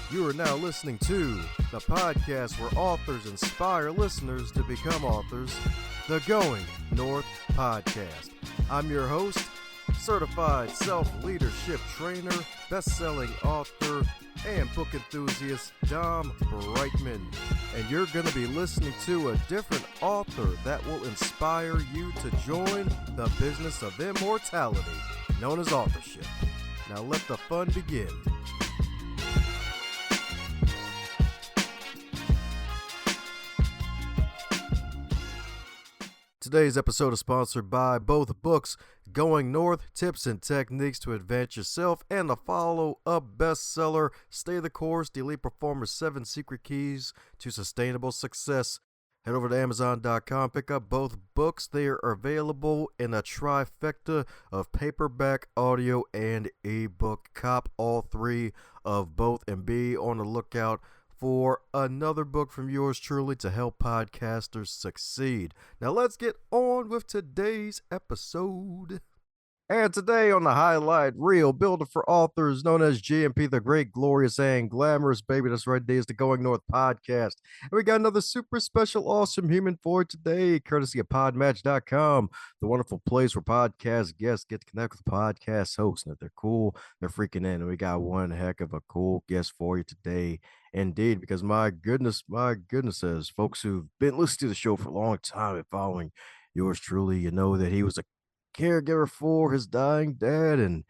You are now listening to the podcast where authors inspire listeners to become authors, the Going North Podcast. I'm your host, certified self-leadership trainer, best-selling author, and book enthusiast, DomBrightmon. And you're going to be listening to a different author that will inspire you to join the business of immortality, known as authorship. Now let the fun begin. Today's episode is sponsored by both books, Going North, Tips and Techniques to Advance Yourself, and the follow-up bestseller, Stay the Course, The Elite Performer's 7 Secret Keys to Sustainable Success. Head over to Amazon.com, pick up both books. They are available in a trifecta of paperback, audio, and ebook. Cop all three of both and be on the lookout for another book from yours truly to help podcasters succeed. Now let's get on with today's episode. And today on the highlight reel, builder for authors known as GMP, the great, glorious, and glamorous baby. That's right, today is the Going North Podcast. And we got another super special, awesome human for today, courtesy of podmatch.com, the wonderful place where podcast guests get to connect with podcast hosts. And if they're cool, they're freaking in. And we got one heck of a cool guest for you today. Indeed, because my goodness, as folks who've been listening to the show for a long time and following yours truly, you know that he was a caregiver for his dying dad. And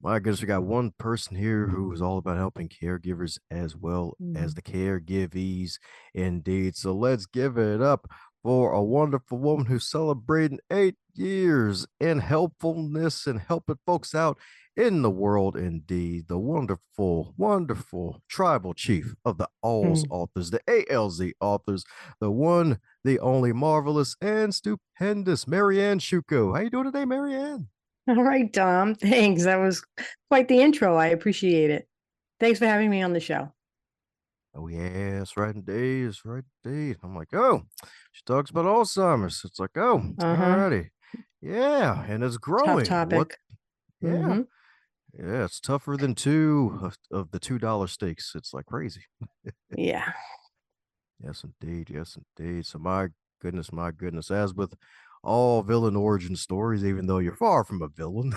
my goodness, we got one person here who is all about helping caregivers as well as the caregivees. Indeed. So let's give it up for a wonderful woman who's celebrating 8 years in helpfulness and helping folks out in the world. Indeed, the wonderful tribal chief of the AlzAuthors, the AlzAuthors, the one, the only, marvelous and stupendous Marianne Sciucco. How you doing today, Marianne? All right, Dom. Thanks. That was quite the intro. I appreciate it. Thanks for having me on the show. Oh, yeah, that's right indeed. That's right indeed. I'm like, oh, she talks about Alzheimer's. It's like, oh, all righty. Yeah, and it's growing. Tough topic. Yeah. Yeah, it's tougher than two of the $2 steaks. It's like crazy. Yeah. Yes, indeed. Yes, indeed. So my goodness, as with all villain origin stories, even though you're far from a villain,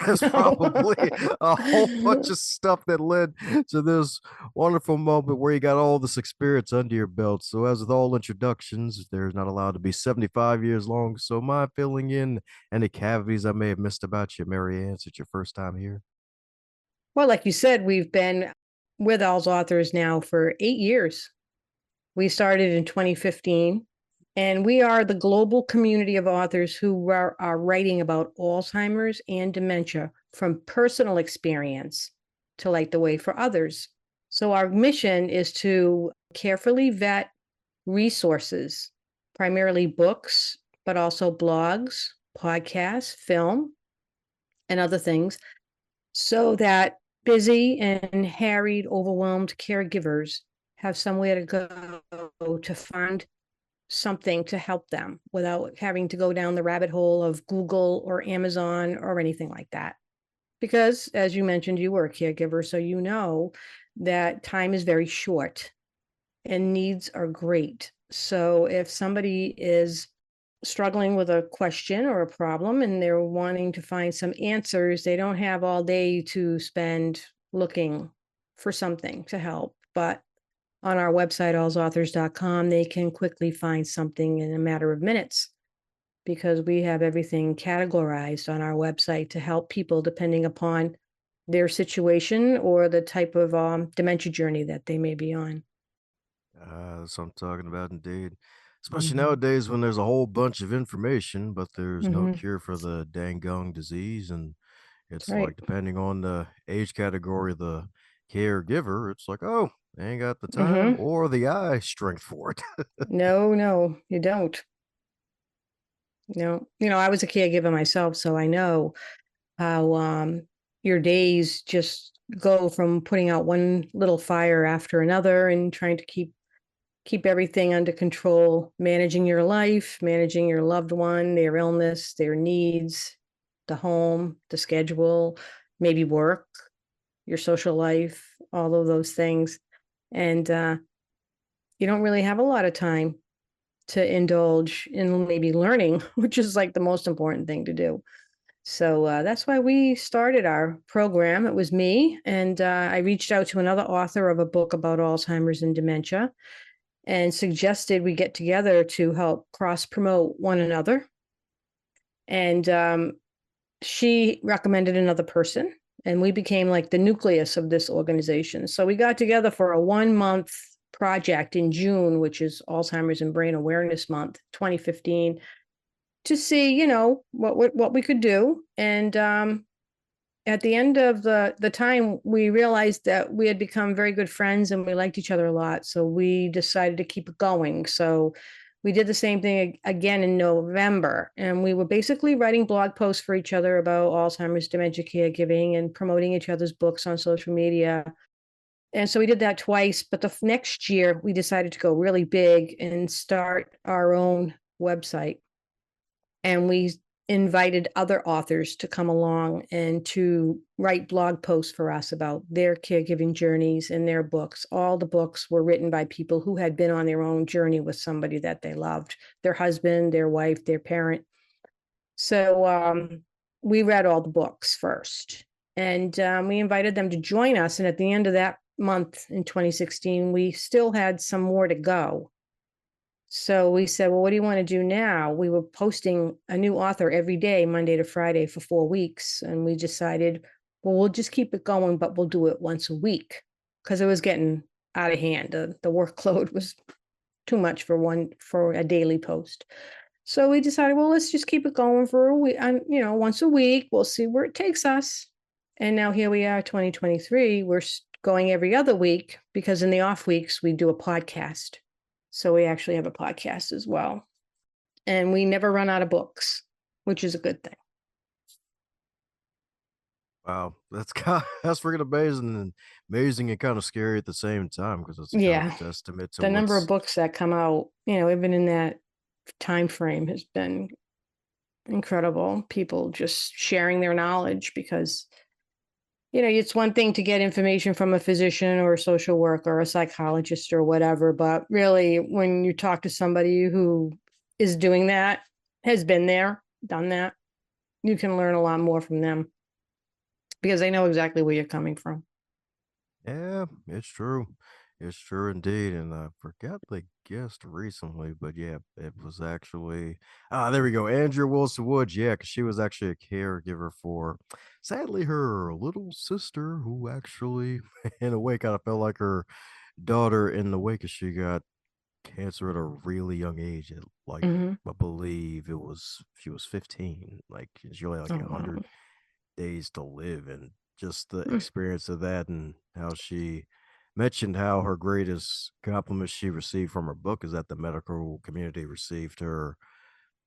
there's probably a whole bunch of stuff that led to this wonderful moment where you got all this experience under your belt. So as with all introductions, there's not allowed to be 75 years long. So my filling in any cavities I may have missed about you, Marianne, since your first time here. Well, like you said, we've been with AlzAuthors now for 8 years. We started in 2015. And we are the global community of authors who are writing about Alzheimer's and dementia from personal experience to light the way for others. So our mission is to carefully vet resources, primarily books, but also blogs, podcasts, film, and other things, so that busy and harried, overwhelmed caregivers have somewhere to go to find something to help them without having to go down the rabbit hole of Google or Amazon or anything like that. Because as you mentioned, you were a caregiver, so you know that time is very short and needs are great. So if somebody is struggling with a question or a problem and they're wanting to find some answers, they don't have all day to spend looking for something to help. But on our website, AlzAuthors.com, they can quickly find something in a matter of minutes because we have everything categorized on our website to help people depending upon their situation or the type of dementia journey that they may be on. That's what I'm talking about, indeed. Especially nowadays when there's a whole bunch of information, but there's no cure for the dang gong disease. And it's like, depending on the age category of the caregiver, it's like, oh, they ain't got the time or the eye strength for it. No, you don't. No, I was a caregiver myself, so I know how your days just go from putting out one little fire after another and trying to keep everything under control, managing your life, managing your loved one, their illness, their needs, the home, the schedule, maybe work, your social life, all of those things. And you don't really have a lot of time to indulge in maybe learning, which is like the most important thing to do. So that's why we started our program. It was me, and I reached out to another author of a book about Alzheimer's and dementia and suggested we get together to help cross promote one another. And she recommended another person, and we became like the nucleus of this organization. So we got together for a 1-month project in June, which is Alzheimer's and Brain Awareness Month, 2015, to see, what we could do. And at the end of the time, we realized that we had become very good friends and we liked each other a lot. So we decided to keep it going. So we did the same thing again in November, and we were basically writing blog posts for each other about Alzheimer's, dementia, caregiving, and promoting each other's books on social media. And so we did that twice, but the next year we decided to go really big and start our own website. And we invited other authors to come along and to write blog posts for us about their caregiving journeys and their books. All the books were written by people who had been on their own journey with somebody that they loved, their husband, their wife, their parent. So we read all the books first, and we invited them to join us. And at the end of that month in 2016, we still had some more to go. So we said, well, what do you want to do now? We were posting a new author every day, Monday to Friday, for 4 weeks. And we decided, well, we'll just keep it going, but we'll do it once a week, because it was getting out of hand. The workload was too much for a daily post. So we decided, well, let's just keep it going for a week, once a week. We'll see where it takes us. And now here we are, 2023. We're going every other week, because in the off weeks, we do a podcast. So we actually have a podcast as well. And we never run out of books, which is a good thing. Wow, that's freaking amazing and kind of scary at the same time, because it's kind of a testament to the number of books that come out, even in that time frame, has been incredible. People just sharing their knowledge, because it's one thing to get information from a physician or a social worker or a psychologist or whatever, but really when you talk to somebody who is doing that, has been there, done that, you can learn a lot more from them, because they know exactly where you're coming from. Yeah, it's true. It's true indeed. And I forgot the guest recently, but yeah, it was actually, there we go. Andrea Wilson Woods. Yeah, because she was actually a caregiver for, sadly, her little sister, who actually, in a way, kind of felt like her daughter in the way, because she got cancer at a really young age. At like, I believe she was 15. Like, she only like 100 days to live. And just the experience of that, and how she mentioned how her greatest compliment she received from her book is that the medical community received her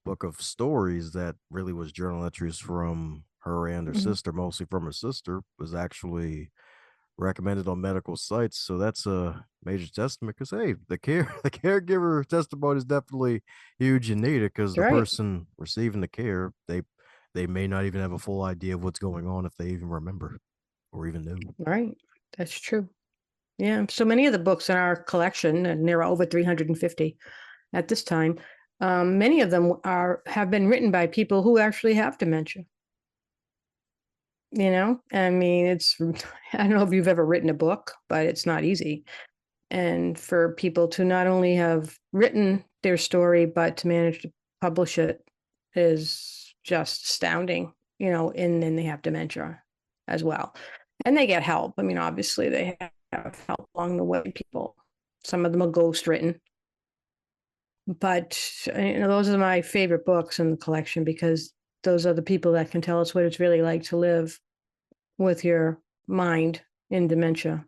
book of stories that really was journal entries from her and her sister, mostly from her sister, was actually recommended on medical sites. So that's a major testament, because hey, the caregiver testimony is definitely huge and needed, because the person receiving the care, they may not even have a full idea of what's going on, if they even remember or even knew. Right. That's true. Yeah. So many of the books in our collection, and there are over 350 at this time, many of them have been written by people who actually have dementia. I mean, I don't know if you've ever written a book, but it's not easy. And for people to not only have written their story, but to manage to publish it is just astounding, and then they have dementia as well. And they get help. I mean, obviously they have help along the way. Some of them are ghost written. But, those are my favorite books in the collection, because those are the people that can tell us what it's really like to live with your mind in dementia.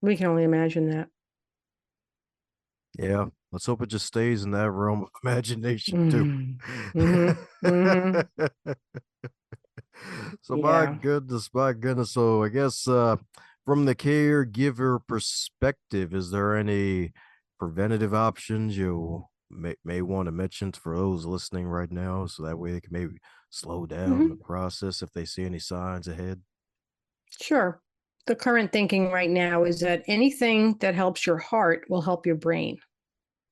We can only imagine that. Yeah, let's hope it just stays in that realm of imagination too. So my goodness. So I guess from the caregiver perspective, is there any preventative options you may want to mention for those listening right now, so that way they can maybe slow down the process if they see any signs ahead? Sure. the current thinking right now is that anything that helps your heart will help your brain.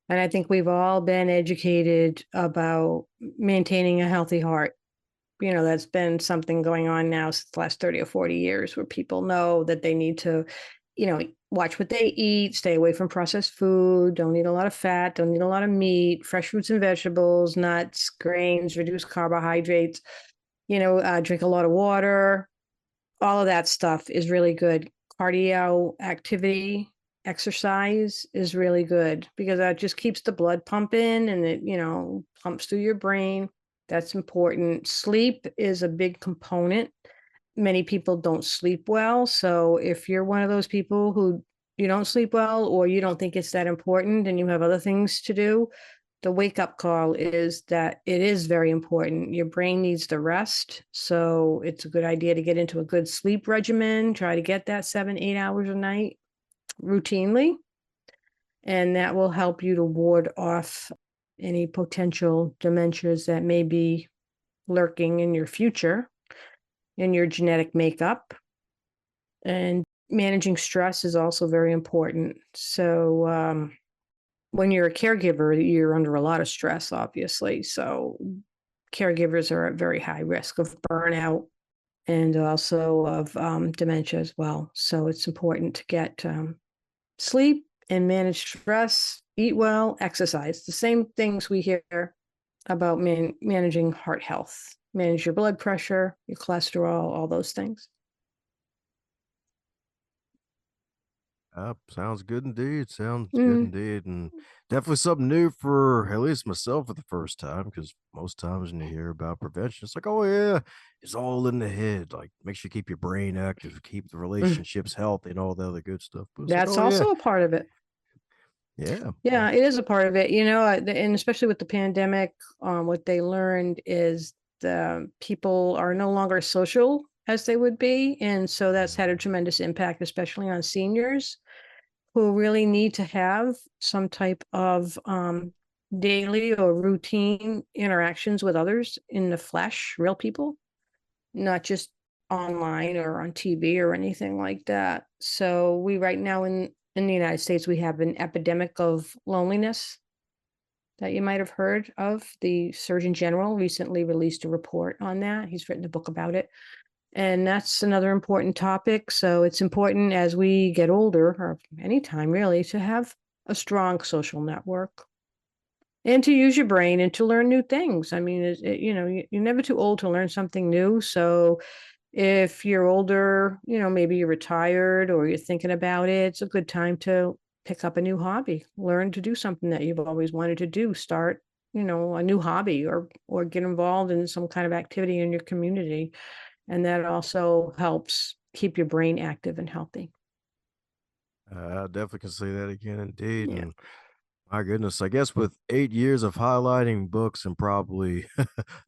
And I think we've all been educated about maintaining a healthy heart. That's been something going on now since the last 30 or 40 years, where people know that they need to, watch what they eat, stay away from processed food, don't eat a lot of fat, don't eat a lot of meat, fresh fruits and vegetables, nuts, grains, reduce carbohydrates, drink a lot of water. All of that stuff is really good. Cardio activity, exercise is really good because that just keeps the blood pumping and it, pumps through your brain. That's important. Sleep is a big component. Many people don't sleep well. So if you're one of those people who you don't sleep well or you don't think it's that important and you have other things to do, the wake up call is that it is very important. Your brain needs the rest. So it's a good idea to get into a good sleep regimen, try to get that 7-8 hours a night routinely. And that will help you to ward off any potential dementias that may be lurking in your future, in your genetic makeup. And managing stress is also very important. So, when you're a caregiver, you're under a lot of stress, obviously. So caregivers are at very high risk of burnout and also of dementia as well. So it's important to get sleep and manage stress, eat well, exercise. The same things we hear about managing heart health, manage your blood pressure, your cholesterol, all those things. Sounds good indeed. Sounds good indeed. And definitely something new for at least myself for the first time, because most times when you hear about prevention, it's like, oh, yeah, it's all in the head. Like, make sure you keep your brain active, keep the relationships healthy, and all the other good stuff. But it's like, That's oh, yeah, also a part of it. yeah. Yeah, it is a part of it, and especially with the pandemic, what they learned is the people are no longer social as they would be. And so that's had a tremendous impact, especially on seniors who really need to have some type of daily or routine interactions with others in the flesh, real people, not just online or on TV or anything like that. So we right now in the United States, we have an epidemic of loneliness that you might have heard of. The Surgeon General recently released a report on that. He's written a book about it. And that's another important topic. So it's important as we get older, or anytime really, to have a strong social network and to use your brain and to learn new things. I mean, you're never too old to learn something new. So if you're older, maybe you're retired or you're thinking about it, it's a good time to pick up a new hobby, learn to do something that you've always wanted to do, start, a new hobby or get involved in some kind of activity in your community. And that also helps keep your brain active and healthy. I definitely can say that again, indeed. Yeah. And my goodness, I guess with 8 years of highlighting books and probably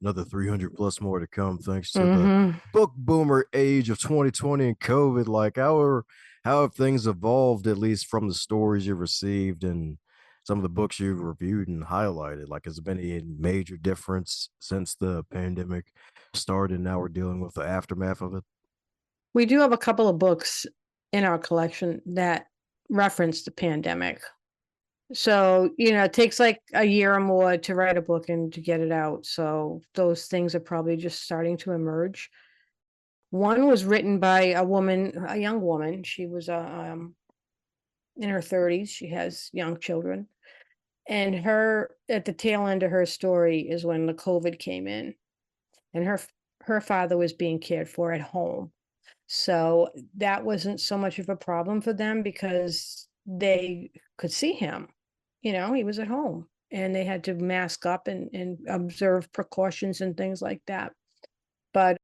another 300 plus more to come, thanks to the Mm-hmm. book boomer age of 2020 and COVID, like how have things evolved, at least from the stories you've received and some of the books you've reviewed and highlighted? Like, has there been any major difference since the pandemic started and now we're dealing with the aftermath of it? We do have a couple of books in our collection that reference the pandemic. So, it takes like a year or more to write a book and to get it out. So those things are probably just starting to emerge. One was written by a young woman. She was in her 30s. She has young children. And at the tail end of her story is when the COVID came in, and her father was being cared for at home. So that wasn't so much of a problem for them because they could see him. He was at home and they had to mask up and observe precautions and things like that. But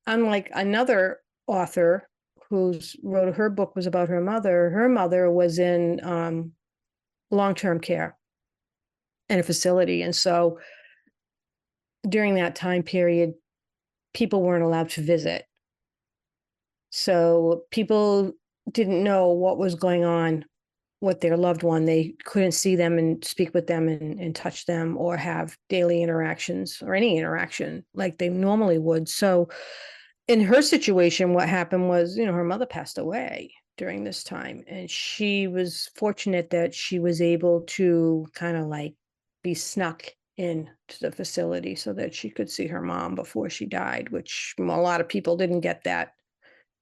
unlike another author who's wrote her book was about her mother was in long-term care in a facility. And so during that time period, people weren't allowed to visit. So people didn't know what was going on with their loved one. They couldn't see them and speak with them and touch them or have daily interactions or any interaction like they normally would. So in her situation, what happened was, her mother passed away during this time. And she was fortunate that she was able to kind of like be snuck in to the facility so that she could see her mom before she died, which a lot of people didn't get that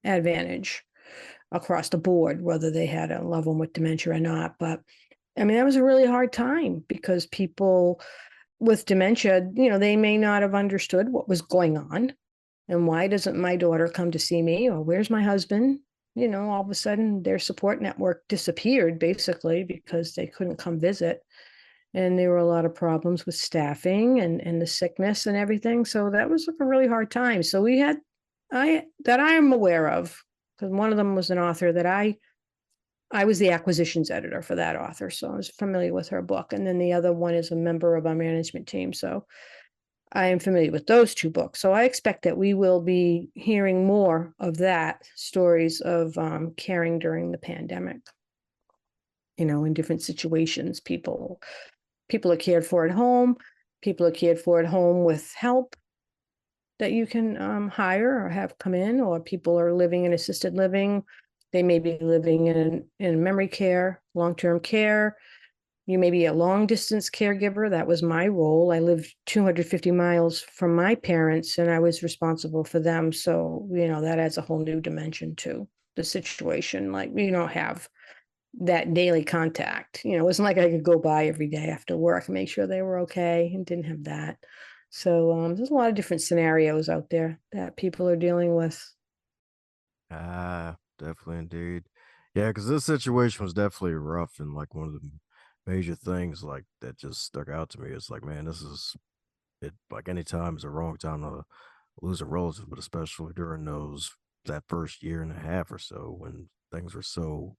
advantage across the board, whether they had a loved one with dementia or not. But I mean, that was a really hard time because people with dementia, they may not have understood what was going on. And why doesn't my daughter come to see me? Or where's my husband? All of a sudden their support network disappeared basically because they couldn't come visit. And there were a lot of problems with staffing and the sickness and everything. So that was like a really hard time. So we had, that I am aware of, because one of them was an author that I was the acquisitions editor for that author. So I was familiar with her book. And then the other one is a member of our management team. So I am familiar with those two books. So I expect that we will be hearing more of that, stories of caring during the pandemic. In different situations, people are cared for at home. People are cared for at home with help that you can hire or have come in, or people are living in assisted living. They may be living in memory care, long-term care. You may be a long distance caregiver. That was my role. I lived 250 miles from my parents and I was responsible for them. So, that adds a whole new dimension to the situation. Like, we don't have that daily contact. It wasn't like I could go by every day after work and make sure they were okay, and didn't have that. So there's a lot of different scenarios out there that people are dealing with. Ah, definitely indeed. Yeah, because this situation was definitely rough, and like one of the major things like that just stuck out to me is like, man, this is it. Like any time is the wrong time to lose a relative, but especially during that first year and a half or so when things were so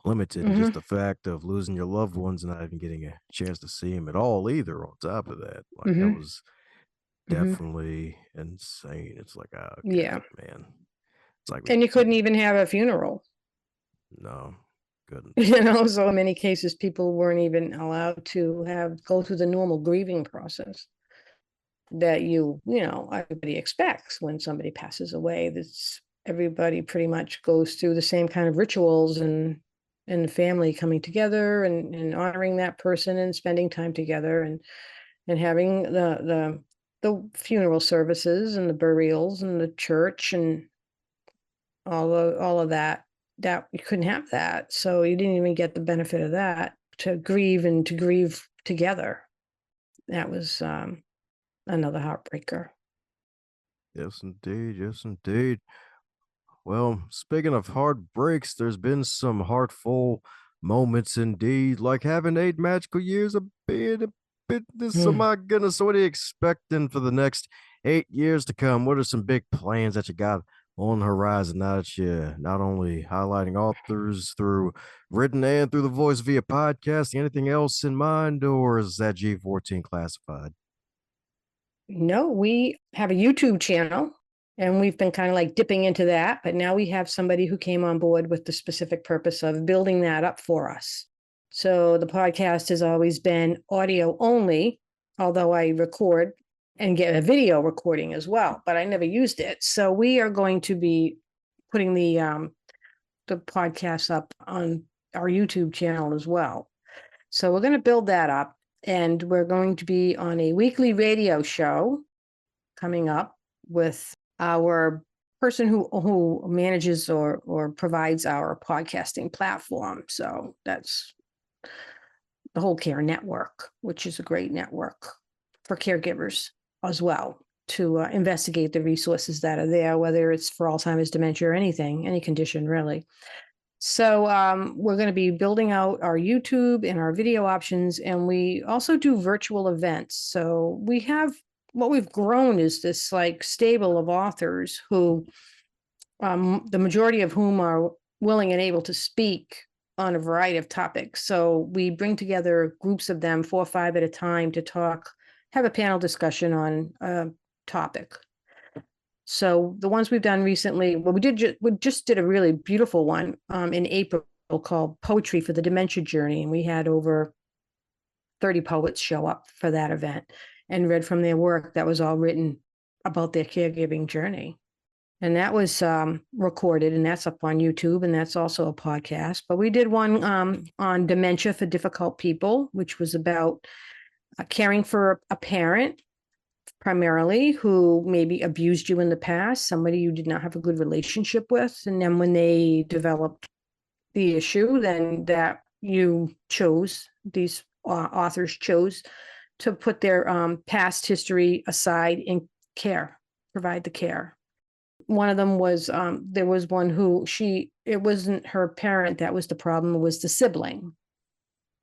limited, and just Mm-hmm. the fact of losing your loved ones and not even getting a chance to see them at all either. On top of that, like that Mm-hmm. was Mm-hmm. definitely insane. It's like, oh Yeah. god, man. It's like And you couldn't even have a funeral. no, couldn't. So in many cases, people weren't even allowed to go through the normal grieving process that everybody expects when somebody passes away. That's everybody pretty much goes through the same kind of rituals, and the family coming together and honoring that person and spending time together, and having the funeral services and the burials and the church and all of that. That you couldn't have that, so you didn't even get the benefit of that, to grieve and to grieve together. That was another heartbreaker. Yes, indeed. Yes, indeed. Well, speaking of heartbreaks, there's been some heartful moments indeed, like having 8 magical years of being a business. Oh Mm. my goodness, what are you expecting for the next 8 years to come? What are some big plans that you got on the horizon now that you're not only highlighting authors through written and through the voice via podcast? Anything else in mind, or is that G14 classified? No, we have a YouTube channel and we've been kind of like dipping into that, but now we have somebody who came on board with the specific purpose of building that up for us. So the podcast has always been audio only, although I record and get a video recording as well, but I never used it. So we are going to be putting the podcast up on our YouTube channel as well. So we're going to build that up, and we're going to be on a weekly radio show coming up with our person who manages or provides our podcasting platform. So that's the Whole Care Network, which is a great network for caregivers as well, to investigate the resources that are there, whether it's for Alzheimer's, dementia, or anything, any condition really. So we're going to be building out our YouTube and our video options, and we also do virtual events. So we have, what we've grown is this like stable of authors who, the majority of whom are willing and able to speak on a variety of topics. So we bring together groups of them, 4 or 5 at a time, to talk, have a panel discussion on a topic. So the ones we've done recently, well, we just did a really beautiful one in April called Poetry for the Dementia Journey. And we had over 30 poets show up for that event and read from their work that was all written about their caregiving journey. And that was recorded, and that's up on YouTube, and that's also a podcast. But we did one on dementia for difficult people, which was about caring for a parent primarily who maybe abused you in the past, somebody you did not have a good relationship with. And then when they developed the issue, then that you chose, these authors chose to put their past history aside and provide the care. One of them was there was one who it wasn't her parent that was the problem, it was the sibling.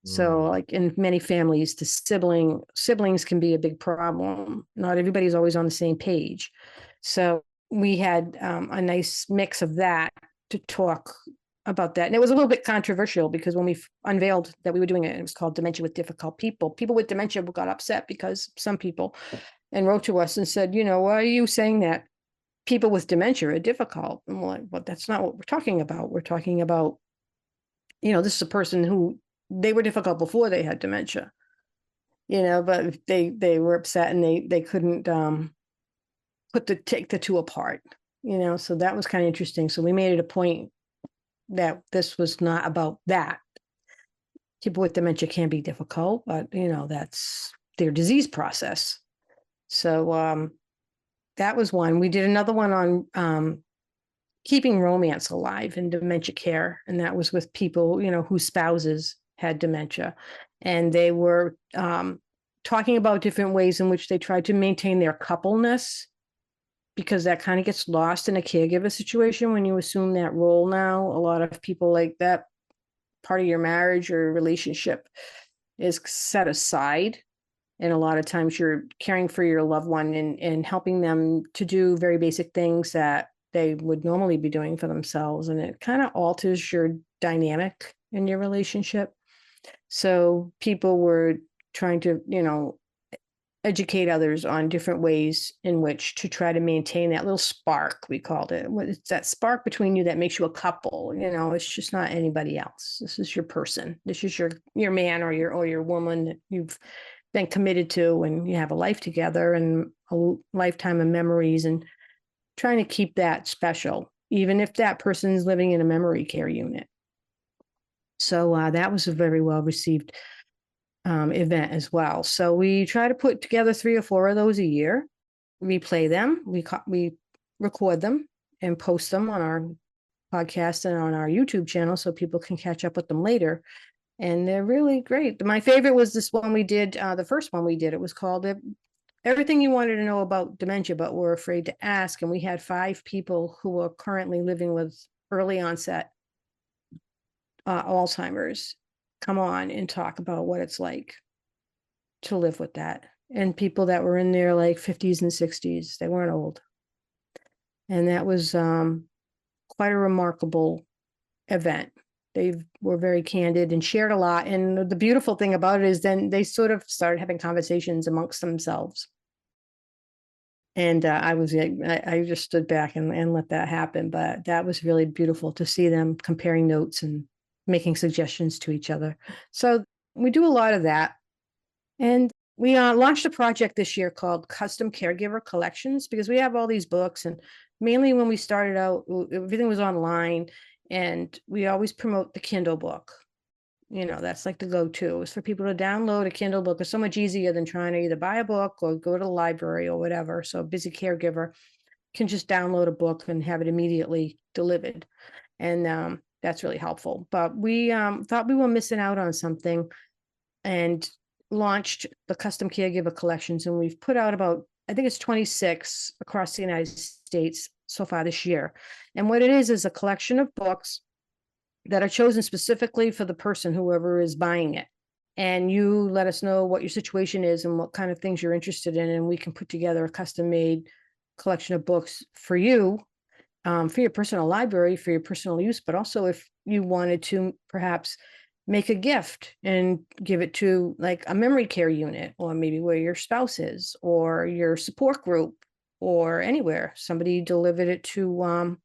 So like in many families, the siblings can be a big problem. Not everybody's always on the same page. So we had a nice mix of that to talk about that. And it was a little bit controversial because when we unveiled that we were doing it, it was called Dementia with Difficult People. People with dementia got upset because some people and wrote to us and said, why are you saying that people with dementia are difficult? And we're like, well, that's not what we're talking about. We're talking about, this is a person who they were difficult before they had dementia, but they were upset and they couldn't take the two apart, so that was kind of interesting. So we made it a point that this was not about that. People with dementia can be difficult, but that's their disease process. So that was one. We did another one on keeping romance alive in dementia care, and that was with people whose spouses had dementia, and they were talking about different ways in which they tried to maintain their coupleness, because that kind of gets lost in a caregiver situation when you assume that role. Now a lot of people, like, that part of your marriage or relationship is set aside, and a lot of times you're caring for your loved one and helping them to do very basic things that they would normally be doing for themselves, and it kind of alters your dynamic in your relationship. So people were trying to, educate others on different ways in which to try to maintain that little spark, we called it. It's that spark between you that makes you a couple. It's just not anybody else. This is your person. This is your man or your woman that you've been committed to, and you have a life together and a lifetime of memories, and trying to keep that special, even if that person's living in a memory care unit. So that was a very well received event as well. So we try to put together 3 or 4 of those a year. We play them, we record them and post them on our podcast and on our YouTube channel so people can catch up with them later. And they're really great. My favorite was this one we did, the first one we did. It was called Everything You Wanted to Know About Dementia But Were Afraid to Ask. And we had 5 people who are currently living with early onset Alzheimer's come on and talk about what it's like to live with that. And people that were in their like 50s and 60s, they weren't old. And that was quite a remarkable event. They were very candid and shared a lot. And the beautiful thing about it is then they sort of started having conversations amongst themselves. And I just stood back and let that happen. But that was really beautiful to see them comparing notes and making suggestions to each other. So we do a lot of that. And we launched a project this year called Custom Caregiver Collections, because we have all these books, and mainly when we started out, everything was online, and we always promote the Kindle book. That's like the go-to. It's for people to download a Kindle book. It's so much easier than trying to either buy a book or go to the library or whatever. So a busy caregiver can just download a book and have it immediately delivered. And that's really helpful. But we thought we were missing out on something and launched the Custom Caregiver Collections. And we've put out about, I think it's 26 across the United States so far this year. And what it is a collection of books that are chosen specifically for the person, whoever is buying it. And you let us know what your situation is and what kind of things you're interested in. And we can put together a custom-made collection of books for you, for your personal library, for your personal use, but also if you wanted to perhaps make a gift and give it to like a memory care unit, or maybe where your spouse is, or your support group, or anywhere. Somebody delivered it to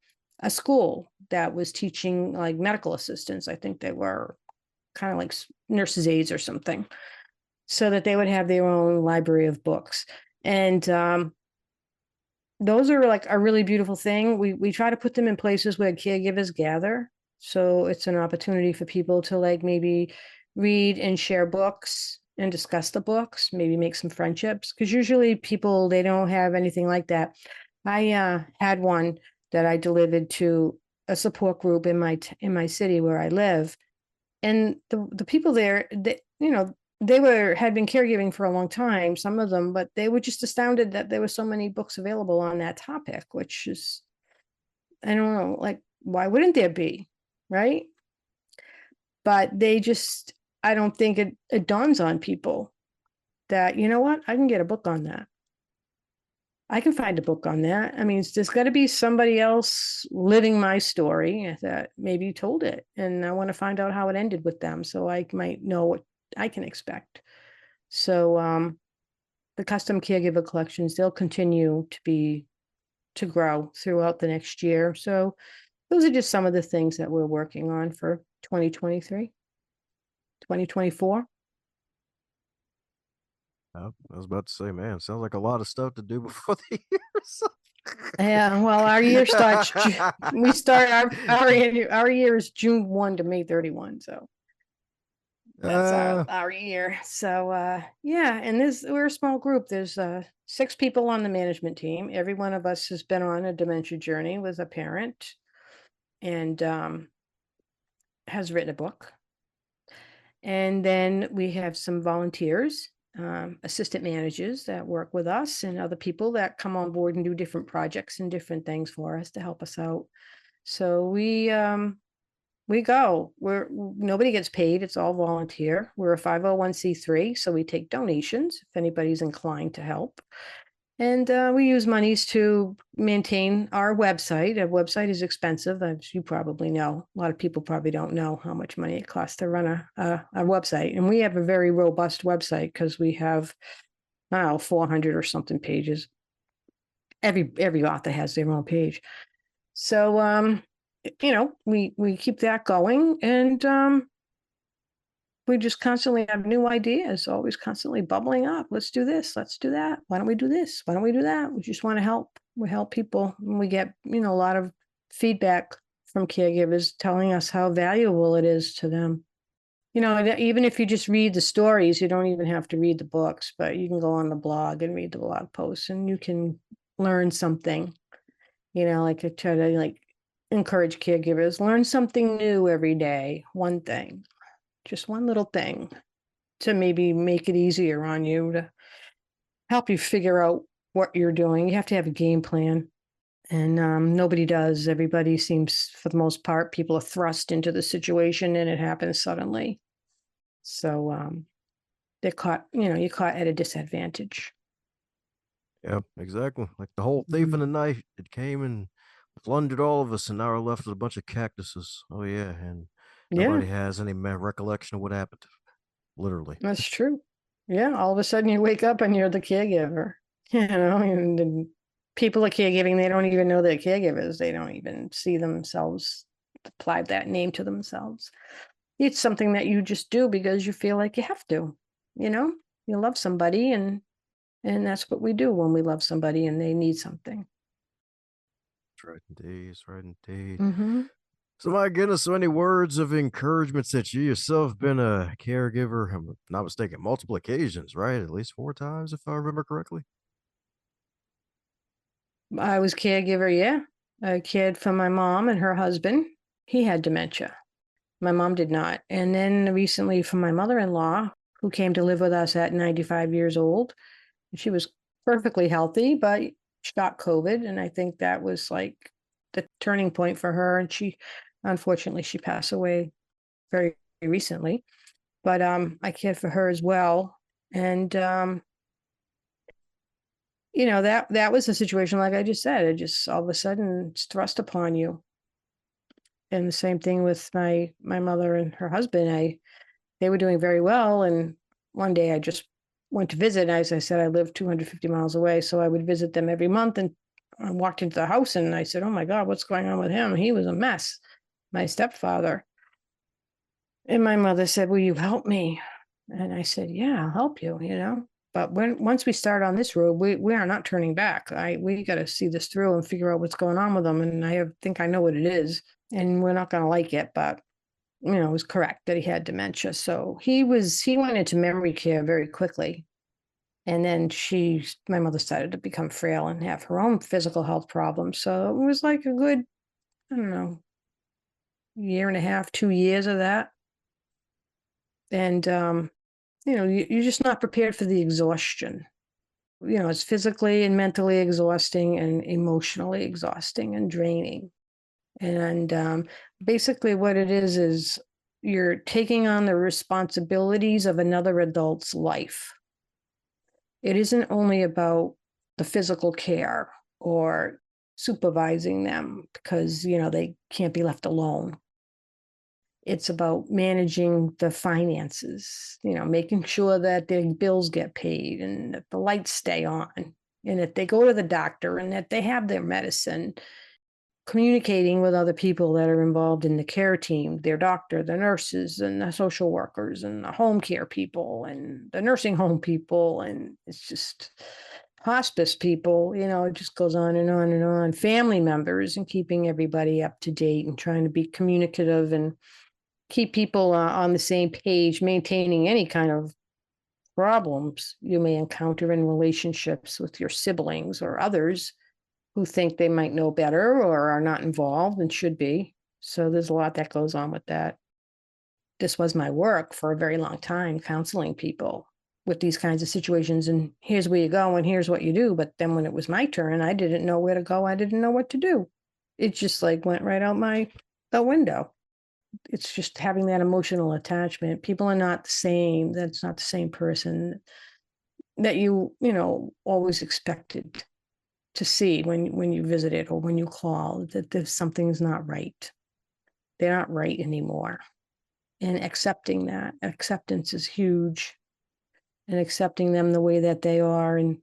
a school that was teaching like medical assistants. I think they were kind of like nurses' aides or something, so that they would have their own library of books. And those are like a really beautiful thing. We try to put them in places where caregivers gather. So it's an opportunity for people to like maybe read and share books and discuss the books, maybe make some friendships. Because usually people, they don't have anything like that. I had one that I delivered to a support group in my city where I live. And the people there, they had been caregiving for a long time, some of them, but they were just astounded that there were so many books available on that topic, which is, I don't know, like, why wouldn't there be? Right. But I don't think it dawns on people that, you know what, I can get a book on that. I can find a book on that. I mean, there's got to be somebody else living my story that maybe told it. And I want to find out how it ended with them so I might know what I can expect. So the custom caregiver collections, they'll continue to grow throughout the next year. So those are just some of the things that we're working on for 2023, 2024. I was about to say, man, sounds like a lot of stuff to do before the year's up. Yeah, well, our year starts. We start our year is June 1 to May 31. So that's our year. So yeah, and we're a small group. There's 6 people on the management team. Every one of us has been on a dementia journey with a parent, and has written a book. And then we have some volunteers, assistant managers that work with us, and other people that come on board and do different projects and different things for us to help us out. So we go. Nobody gets paid. It's all volunteer. We're a 501c3, so we take donations if anybody's inclined to help. And we use monies to maintain our website. Our website is expensive, as you probably know. A lot of people probably don't know how much money it costs to run a website. And we have a very robust website because we have, I don't know, 400 or something pages. Every author has their own page. So, we keep that going, and we just constantly have new ideas, always constantly bubbling up. Let's do this. Let's do that. Why don't we do this? Why don't we do that? We just want to help. We help people. And we get, a lot of feedback from caregivers telling us how valuable it is to them. Even if you just read the stories, you don't even have to read the books, but you can go on the blog and read the blog posts, and you can learn something. Like I try to encourage caregivers, learn something new every day. One thing. Just one little thing to maybe make it easier on you, to help you figure out what you're doing. You have to have a game plan, and nobody does. Everybody seems, for the most part, people are thrust into the situation and it happens suddenly. So they're caught, you're caught at a disadvantage. Yeah, exactly. Like the whole thief in the night, it came and plundered all of us, and now we're left with a bunch of cactuses. Oh yeah, and nobody has any recollection of what happened. Literally. That's true. Yeah, all of a sudden you wake up and you're the caregiver. And people are caregiving, they don't even know they're caregivers. They don't even see themselves, apply that name to themselves. It's something that you just do because you feel like you have to. You love somebody, and that's what we do when we love somebody and they need something. That's right indeed. That's right indeed. Mm-hmm. So my goodness, so any words of encouragement, since you yourself been a caregiver, I'm not mistaken, multiple occasions, right? At least 4 times, if I remember correctly. I was caregiver, yeah. I cared for my mom and her husband. He had dementia. My mom did not. And then recently for my mother-in-law, who came to live with us at 95 years old. She was perfectly healthy, but she got COVID. And I think that was like the turning point for her. And unfortunately, she passed away very recently. But I cared for her as well. And that was a situation, like I just said, it just all of a sudden it's thrust upon you. And the same thing with my mother and her husband. They were doing very well, and one day I just went to visit. As I said, I live 250 miles away, so I would visit them every month. And I walked into the house and I said, "Oh my God, what's going on with him? He was a mess." My stepfather. And my mother said, "Will you help me?" And I said, "Yeah, I'll help you." But once we start on this road, we are not turning back. We got to see this through and figure out what's going on with him. And think I know what it is, and we're not going to like it, but it was correct that he had dementia. So he went into memory care very quickly. And then my mother started to become frail and have her own physical health problems. So it was like a good, I don't know, year and a half, 2 years of that. And, you're just not prepared for the exhaustion. It's physically and mentally exhausting and emotionally exhausting and draining. And basically what it is you're taking on the responsibilities of another adult's life. It isn't only about the physical care or supervising them because, they can't be left alone. It's about managing the finances, making sure that their bills get paid and that the lights stay on and that they go to the doctor and that they have their medicine, communicating with other people that are involved in the care team, their doctor, the nurses and the social workers and the home care people and the nursing home people. And it's just hospice people, it just goes on and on and on. Family members and keeping everybody up to date and trying to be communicative and keep people on the same page, maintaining any kind of problems you may encounter in relationships with your siblings or others who think they might know better or are not involved and should be. So there's a lot that goes on with that. This was my work for a very long time, counseling people with these kinds of situations. And here's where you go and here's what you do. But then when it was my turn, I didn't know where to go. I didn't know what to do. It just went right out the window. It's just having that emotional attachment. People are not the same. That's not the same person that you always expected to see when you visited or when you call, that there's something's not right. They're not right anymore. And acceptance is huge. And accepting them the way that they are and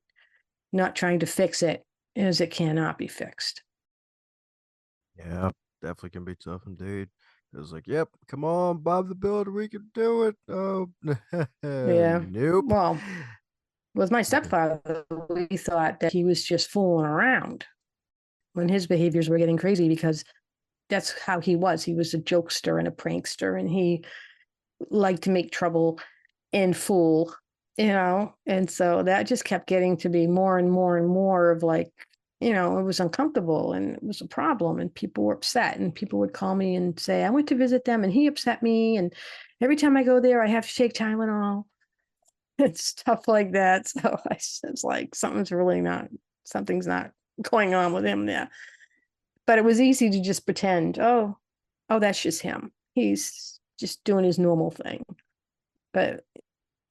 not trying to fix it as it cannot be fixed. Yeah, definitely can be tough indeed. It was yep, come on, Bob the Builder, we can do it. Oh, Yeah. nope. Well, with my stepfather, we thought that he was just fooling around when his behaviors were getting crazy because that's how he was. He was a jokester and a prankster, and he liked to make trouble and fool, and so that just kept getting to be more and more and more of it was uncomfortable and it was a problem and people were upset and people would call me and say, I went to visit them and he upset me. And every time I go there, I have to take Tylenol and stuff like that. So it's like, something's not going on with him there. But it was easy to just pretend, oh, that's just him. He's just doing his normal thing. And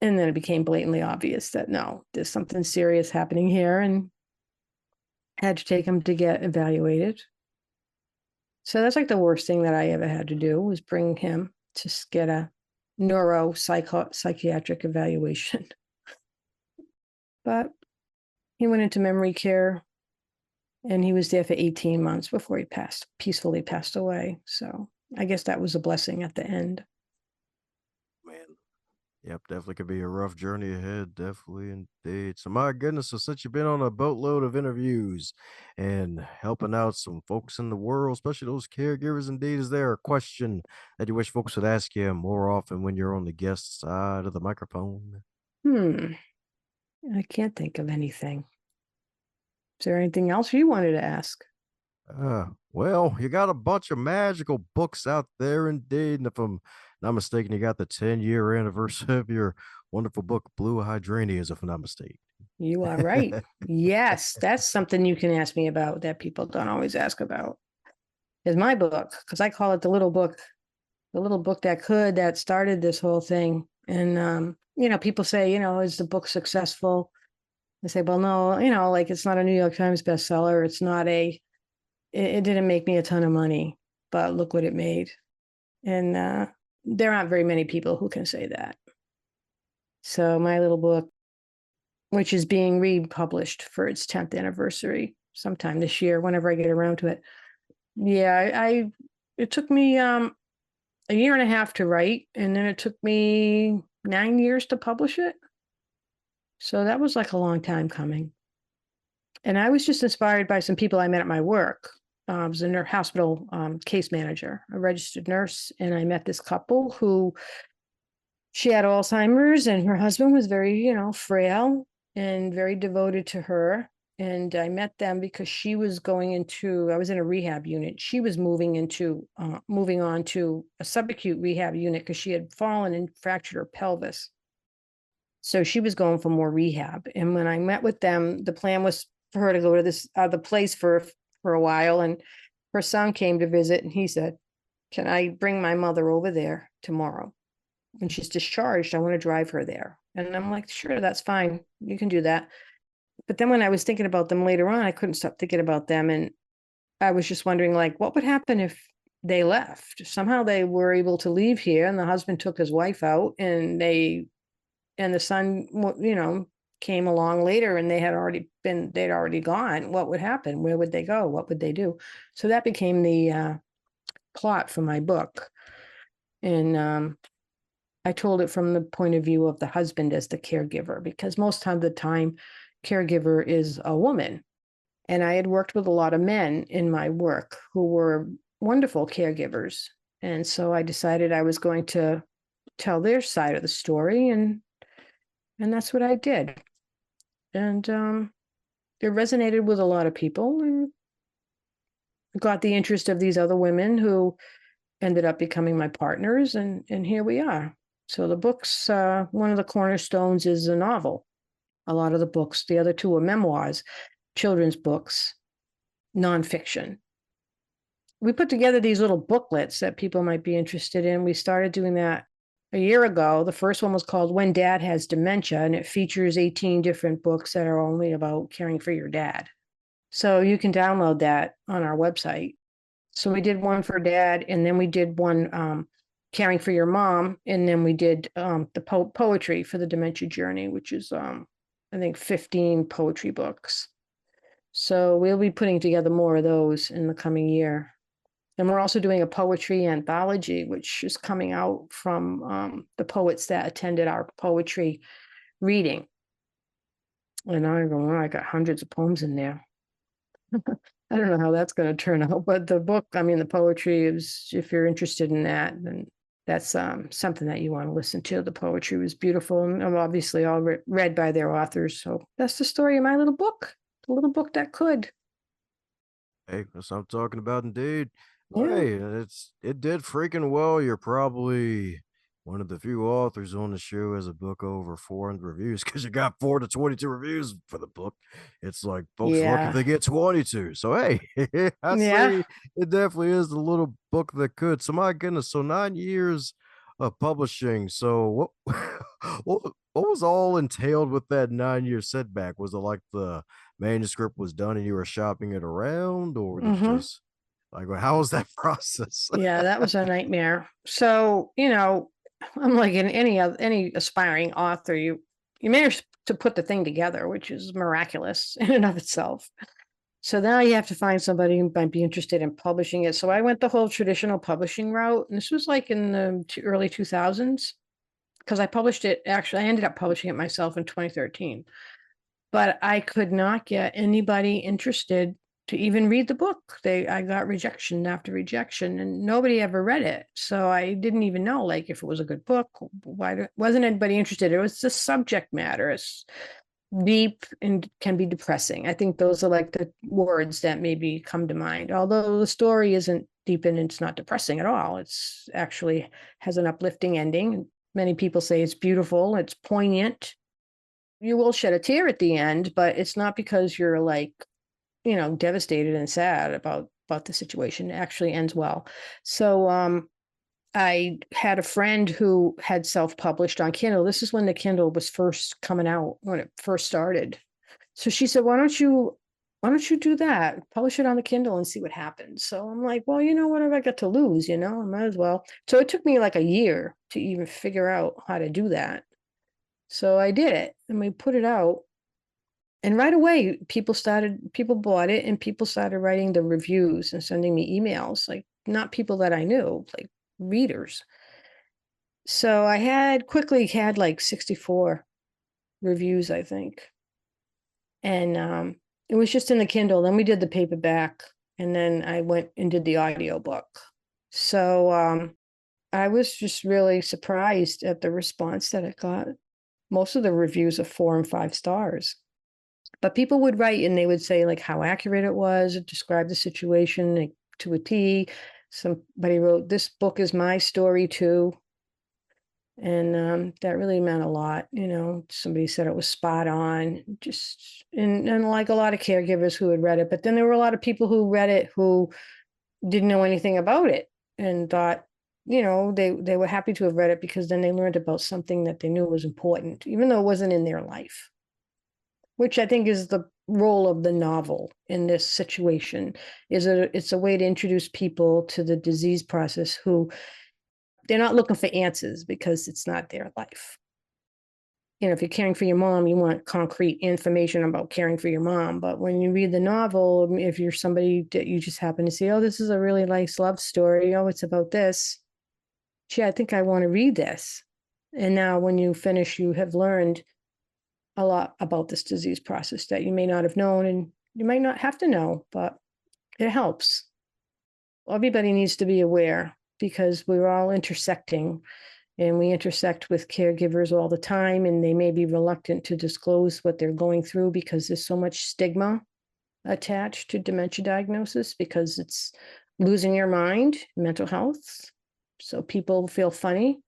then it became blatantly obvious that no, there's something serious happening here, and had to take him to get evaluated. So that's the worst thing that I ever had to do, was bring him to get a psychiatric evaluation. But he went into memory care and he was there for 18 months before he peacefully passed away. So I guess that was a blessing at the end. Man. Yep, definitely could be a rough journey ahead. Definitely indeed. So my goodness, so since you've been on a boatload of interviews and helping out some folks in the world, especially those caregivers, indeed, is there a question that you wish folks would ask you more often when you're on the guest side of the microphone? I can't think of anything. Is there anything else you wanted to ask? Well, you got a bunch of magical books out there, indeed. And if I'm not mistaken, you got the 10-year anniversary of your wonderful book, Blue Hydrangeas, if I'm not mistaken. You are right. Yes, that's something you can ask me about that people don't always ask about. Is my book, because I call it the little book that started this whole thing. And people say, is the book successful? I say, well, no, it's not a New York Times bestseller. It's not it didn't make me a ton of money, but look what it made. And there aren't very many people who can say that. So my little book, which is being republished for its 10th anniversary sometime this year, whenever I get around to it. Yeah, it took me a year and a half to write, and then it took me 9 years to publish it. So that was like a long time coming. And I was just inspired by some people I met at my work. I was a hospital case manager, a registered nurse, and I met this couple who she had Alzheimer's, and her husband was very, frail and very devoted to her. And I met them because she was I was in a rehab unit. She was moving on to a subacute rehab unit because she had fallen and fractured her pelvis. So she was going for more rehab. And when I met with them, the plan was for her to go to this other place for a while. And her son came to visit, and he said, "Can I bring my mother over there tomorrow? When she's discharged, I want to drive her there." And I'm like, "Sure, that's fine. You can do that." But then when I was thinking about them later on, I couldn't stop thinking about them. And I was just wondering, like, what would happen if they left? Somehow they were able to leave here, and the husband took his wife out, and the son, came along later, and they'd already gone. What would happen? Where would they go? What would they do? So that became the plot for my book. And I told it from the point of view of the husband as the caregiver, because most of the time, caregiver is a woman. And I had worked with a lot of men in my work who were wonderful caregivers. And so I decided I was going to tell their side of the story, and that's what I did. And it resonated with a lot of people, and got the interest of these other women who ended up becoming my partners, and here we are. So the books, one of the cornerstones is a novel. A lot of the books, the other two are memoirs, children's books, nonfiction. We put together these little booklets that people might be interested in. We started doing that a year ago. The first one was called When Dad Has Dementia, and it features 18 different books that are only about caring for your dad. So you can download that on our website. So we did one for dad, and then we did one caring for your mom, and then we did the poetry for the dementia journey, which is I think 15 poetry books. So we'll be putting together more of those in the coming year. And we're also doing a poetry anthology, which is coming out from the poets that attended our poetry reading. And I got hundreds of poems in there. I don't know how that's going to turn out, but the poetry is, if you're interested in that, then that's something that you want to listen to. The poetry was beautiful, and obviously all read by their authors. So that's the story of my little book, the little book that could. Hey, that's what I'm talking about, indeed. Well, Yeah. hey, it did freaking well. You're probably one of the few authors on the show has a book over 400 reviews because you got 4 to 22 reviews for the book. It's like folks lucky if Yeah. they get 22. So hey, I Yeah. say it definitely is the little book that could. So my goodness, so 9 years of publishing. So what what was all entailed with that 9 year setback? Was it like the manuscript was done and you were shopping it around, or did you Mm-hmm. just like how was that process? Yeah, that was a nightmare. So, I'm like in any aspiring author, you manage to put the thing together, which is miraculous in and of itself. So now you have to find somebody who might be interested in publishing it. So I went the whole traditional publishing route, and this was like in the early 2000s, because I ended up publishing it myself in 2013. But I could not get anybody interested to even read the book. I got rejection after rejection, and nobody ever read it. So I didn't even know, like, if it was a good book. Why wasn't anybody interested? It was the subject matter. It's deep and can be depressing. I think those are like the words that maybe come to mind. Although the story isn't deep and it's not depressing at all. It's actually has an uplifting ending. Many people say it's beautiful. It's poignant. You will shed a tear at the end, but it's not because you're like, devastated and sad about the situation. It actually ends well. So I had a friend who had self-published on Kindle. This is when the Kindle was first coming out, when it first started. So she said, why don't you do that? Publish it on the Kindle and see what happens. So I'm like, well, what have I got to lose? I might as well. So it took me like a year to even figure out how to do that. So I did it, and we put it out. And right away, people bought it, and people started writing the reviews and sending me emails, like not people that I knew, like readers. So I quickly had like 64 reviews, I think. And it was just in the Kindle. Then we did the paperback, and then I went and did the audiobook. So I was just really surprised at the response that it got. Most of the reviews are 4 and 5 stars. But people would write and they would say like how accurate it was, describe the situation like, to a T. Somebody wrote, "This book is my story too." And that really meant a lot. Somebody said it was spot on, just and like a lot of caregivers who had read it. But then there were a lot of people who read it who didn't know anything about it and thought, they were happy to have read it because then they learned about something that they knew was important, even though it wasn't in their life, which I think is the role of the novel in this situation. It's a way to introduce people to the disease process who they're not looking for answers because it's not their life. If you're caring for your mom, you want concrete information about caring for your mom. But when you read the novel, if you're somebody that you just happen to see, oh, this is a really nice love story. Oh, it's about this. Gee, I think I want to read this. And now when you finish, you have learned a lot about this disease process that you may not have known, and you might not have to know, but it helps. Everybody needs to be aware because we're all intersecting, and we intersect with caregivers all the time, and they may be reluctant to disclose what they're going through because there's so much stigma attached to dementia diagnosis because it's losing your mind, mental health. So people feel funny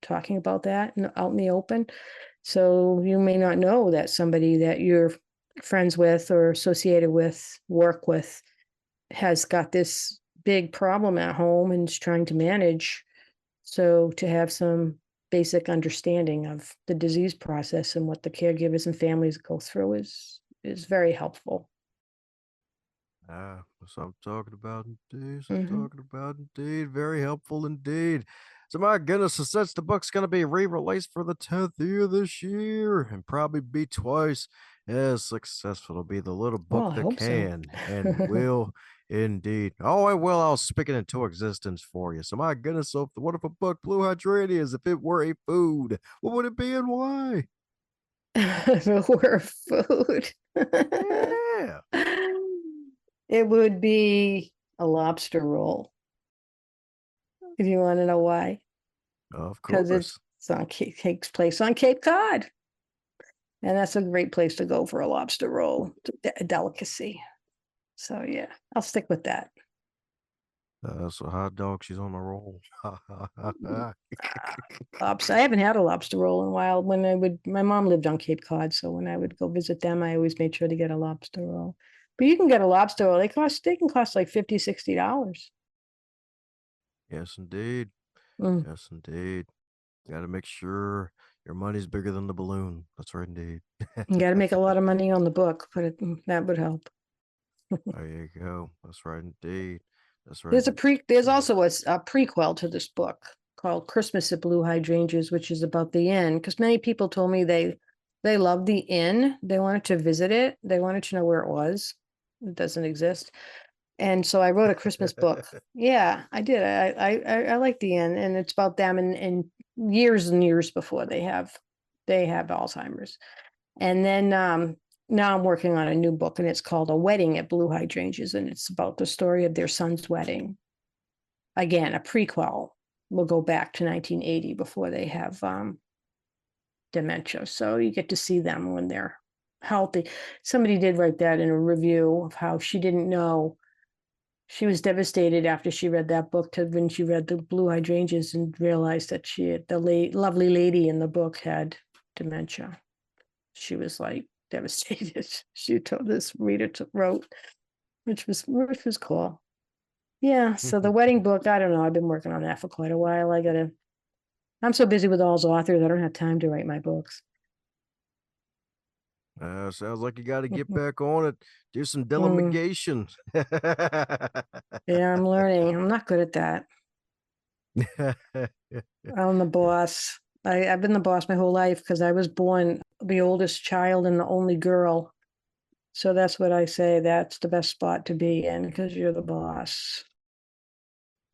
talking about that out in the open. So you may not know that somebody that you're friends with or associated with, work with, has got this big problem at home and is trying to manage. So to have some basic understanding of the disease process and what the caregivers and families go through is very helpful. That's what I'm talking about indeed. Mhm. Very helpful indeed. So my goodness, since the book's going to be re-released for the 10th year this year and probably be twice as successful, it'll be the little Well, book I that hope so. can and will indeed. Oh, I will. I'll speak it into existence for you. So my goodness, so the wonderful book, Blue Hydrangeas, if it were a food, what would it be and why? If it were food. Yeah, It would be a lobster roll, if you want to know why. of Because course. takes place on Cape Cod. And that's a great place to go for a lobster roll. It's a delicacy. So yeah, I'll stick with that. So hot dog, she's on a roll. Lobster. I haven't had a lobster roll in a while. My mom lived on Cape Cod, so when I would go visit them, I always made sure to get a lobster roll. But you can get a lobster roll. They can cost like $50, $60. Yes, indeed. Mm. Yes, indeed. Got to make sure your money's bigger than the balloon. That's right, indeed. You got to make a lot of money on the book, but that would help. There you go. That's right, indeed. That's right. There's also a prequel to this book called Christmas at Blue Hydrangeas, which is about the inn. Because many people told me they loved the inn. They wanted to visit it. They wanted to know where it was. It doesn't exist. And so I wrote a Christmas book. Yeah, I did. I like the inn, and it's about them and years and years before they have Alzheimer's. And then now I'm working on a new book, and it's called A Wedding at Blue Hydrangeas, and it's about the story of their son's wedding. Again, a prequel. We'll go back to 1980 before they have dementia. So you get to see them when they're healthy. Somebody did write that in a review of how she didn't know. She was devastated after she read that book when she read the Blue Hydrangeas and realized that the lovely lady in the book had dementia. She was like devastated. She told this reader wrote, which was cool. Yeah. So the wedding book, I don't know. I've been working on that for quite a while. I'm so busy with AlzAuthors, I don't have time to write my books. Sounds like you got to get back on it. Do some Mm, delegation. yeah, I'm learning. I'm not good at that. I'm the boss. I've been the boss my whole life because I was born the oldest child and the only girl. So that's what I say. That's the best spot to be in because you're the boss.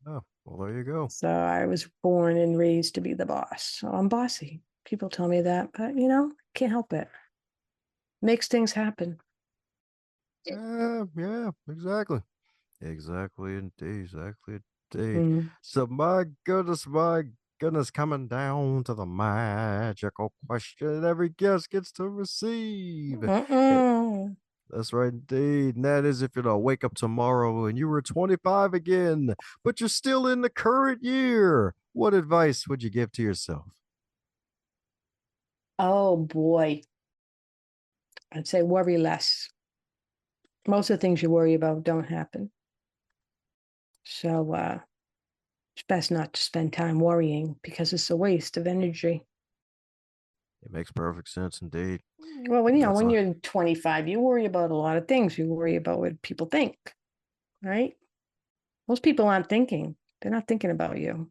Oh, well, there you go. So I was born and raised to be the boss. So I'm bossy. People tell me that, but Can't help it. Makes things happen. Yeah, exactly. Exactly indeed. Exactly indeed. Mm. So my goodness, coming down to the magical question every guest gets to receive. That's right indeed. And that is if you're to wake up tomorrow and you were 25 again, but you're still in the current year, what advice would you give to yourself? Oh boy. I'd say worry less. Most of the things you worry about don't happen. So it's best not to spend time worrying because it's a waste of energy. It makes perfect sense indeed. Well, And when you're 25, you worry about a lot of things. You worry about what people think, right? Most people aren't thinking. They're not thinking about you.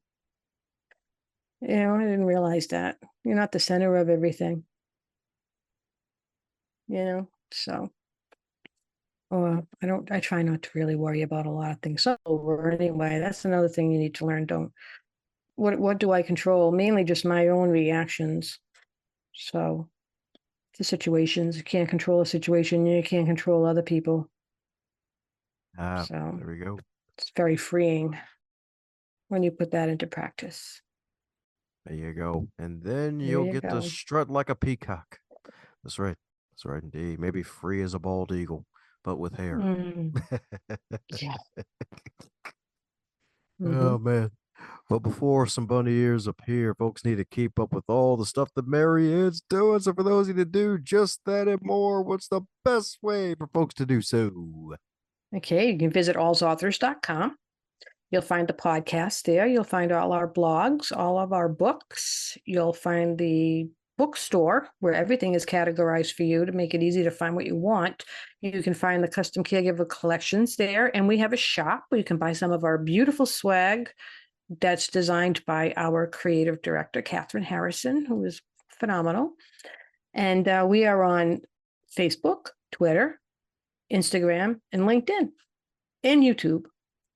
I didn't realize that. You're not the center of everything. So I try not to really worry about a lot of things. So anyway, that's another thing you need to learn. What do I control? Mainly just my own reactions. So the situations, you can't control a situation, you can't control other people. So there we go. it's very freeing when you put that into practice. There you go. And then There you'll you get to go. strut like a peacock. That's right. That's right indeed. Maybe free as a bald eagle, but with hair. Yeah. Oh man. But before some bunny ears appear, folks need to keep up with all the stuff that Marianne's doing. So for those of you to do just that and more, what's the best way for folks to do so? Okay, you can visit AlzAuthors.com. You'll find the podcast there. You'll find all our blogs, all of our books. You'll find the bookstore where everything is categorized for you to make it easy to find what you want. You can find the custom caregiver collections there. And we have a shop where you can buy some of our beautiful swag that's designed by our creative director, Catherine Harrison, who is phenomenal. And we are on Facebook, Twitter, Instagram, and LinkedIn, and YouTube.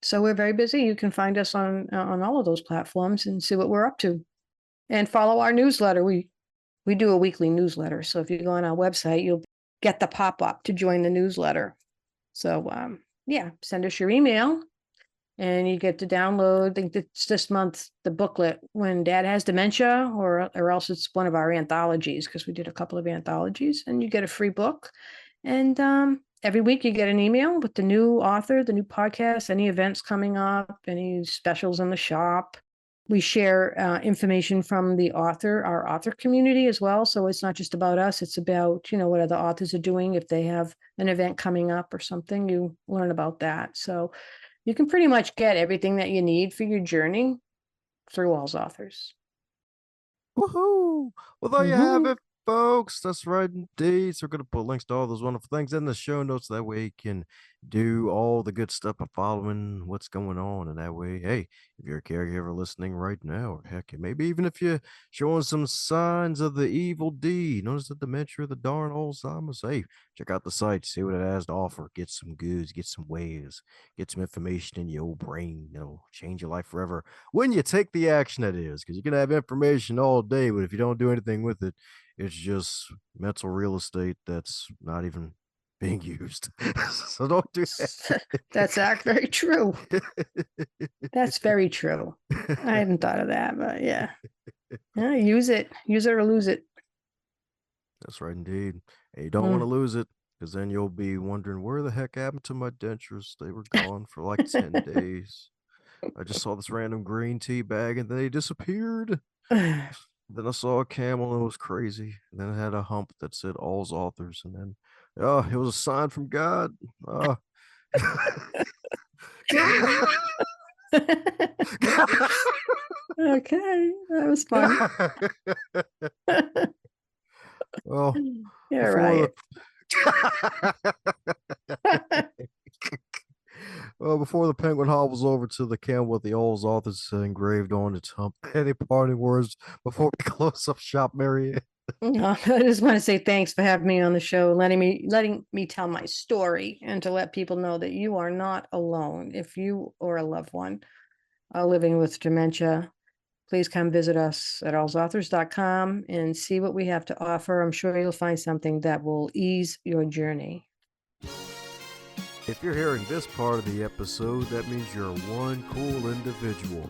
So we're very busy. You can find us on all of those platforms and see what we're up to, and follow our newsletter. We do a weekly newsletter. So if you go on our website, you'll get the pop-up to join the newsletter. So send us your email and you get to download. I think it's this month, the booklet, When Dad Has Dementia, or else it's one of our anthologies, because we did a couple of anthologies, and you get a free book. And every week you get an email with the new author, the new podcast, any events coming up, any specials in the shop. We share information from the author, our author community as well. So it's not just about us. It's about, what other authors are doing. If they have an event coming up or something, you learn about that. So you can pretty much get everything that you need for your journey through AlzAuthors. Woohoo! Well, there you have it, folks. That's right indeed. So we're going to put links to all those wonderful things in the show notes. That way you can do all the good stuff by following what's going on. And that way, hey, if you're a caregiver listening right now, or heck, maybe even if you're showing some signs of the evil deed, notice the dementia, the darn Alzheimer's, hey, check out the site, see what it has to offer. Get some goods, get some ways, get some information in your old brain. Change your life forever when you take the action, that is, because you can have information all day, but if you don't do anything with it, it's just mental real estate that's not even being used. So don't do that. That's very true. That's very true. I hadn't thought of that, but yeah, use it or lose it. That's right indeed. And you don't want to lose it, because then you'll be wondering where the heck happened to my dentures. They were gone for like 10 days. I just saw this random green tea bag and they disappeared. Then I saw a camel and it was crazy. And then it had a hump that said AlzAuthors. And then, it was a sign from God. Okay, that was fun. Well, yeah, right. Well, before the penguin hobbles over to the camel with the AlzAuthors engraved on its hump, any parting words before we close up shop, Marianne? I just want to say thanks for having me on the show, letting me tell my story, and to let people know that you are not alone. If you or a loved one are living with dementia, please come visit us at AlzAuthors.com and see what we have to offer. I'm sure you'll find something that will ease your journey. If you're hearing this part of the episode, that means you're one cool individual.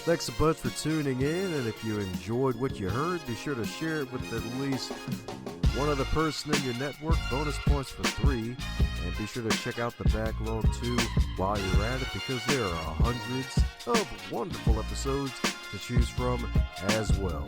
Thanks a bunch for tuning in, and if you enjoyed what you heard, be sure to share it with at least one other person in your network. Bonus points for 3. And be sure to check out the backlog too while you're at it, because there are hundreds of wonderful episodes to choose from as well.